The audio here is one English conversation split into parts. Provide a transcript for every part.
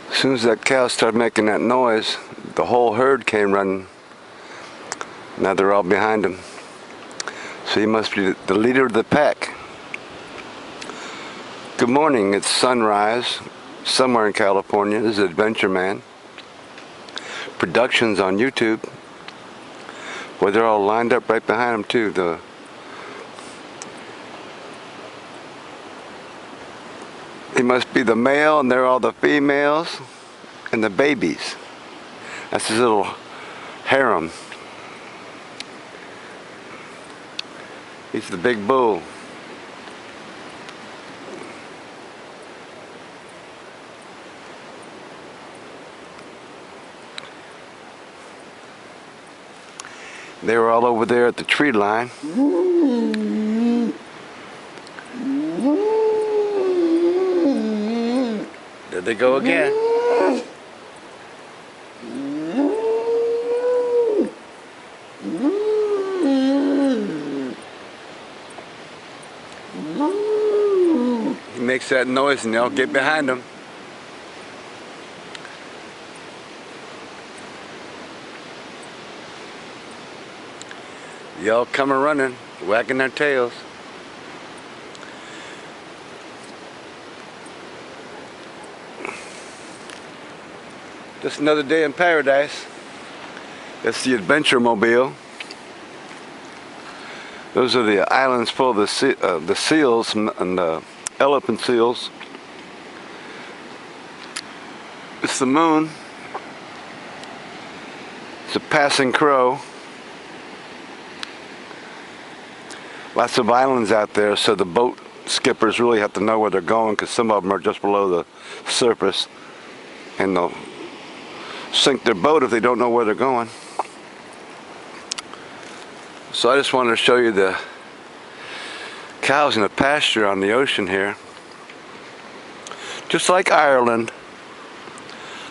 As soon as that cow started making that noise, the whole herd came running. Now they're all behind him. So he must be the leader of the pack. Good morning, it's sunrise somewhere in California. This is Adventure Man Productions on YouTube. Boy, they're all lined up right behind him too. He must be the male and they're all the females and the babies. That's his little harem. He's the big bull. They were all over there at the tree line. There they go again. He makes that noise and they'll get behind him. They all come a running, wagging their tails. Just another day in paradise. That's the Adventure Mobile. Those are the islands full of the seals and the elephant seals. It's the moon. It's a passing crow. Lots of islands out there, so the boat skippers really have to know where they're going, because some of them are just below the surface and they'll sink their boat if they don't know where they're going. So I just wanted to show you the cows in the pasture on the ocean here. Just like Ireland,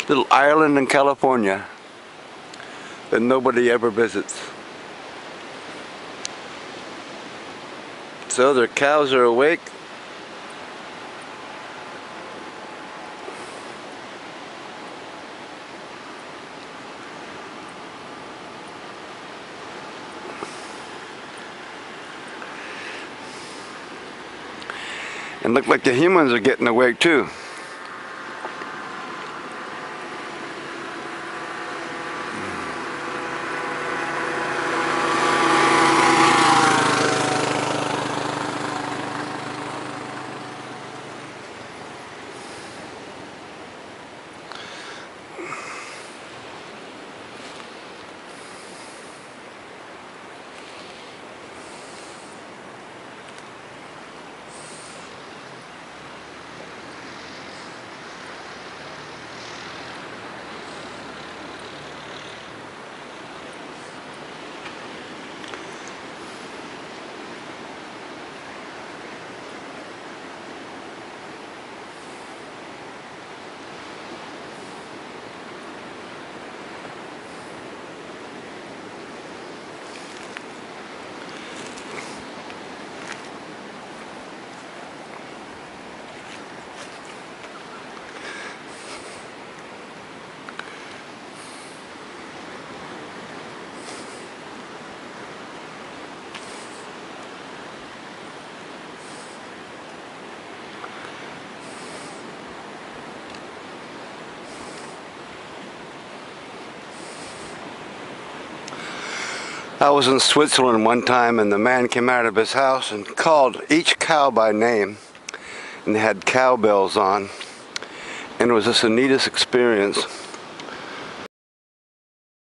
little Ireland in California that nobody ever visits. So their cows are awake. And look like the humans are getting awake too. I was in Switzerland one time, and the man came out of his house and called each cow by name, and they had cowbells on, and it was just the neatest experience.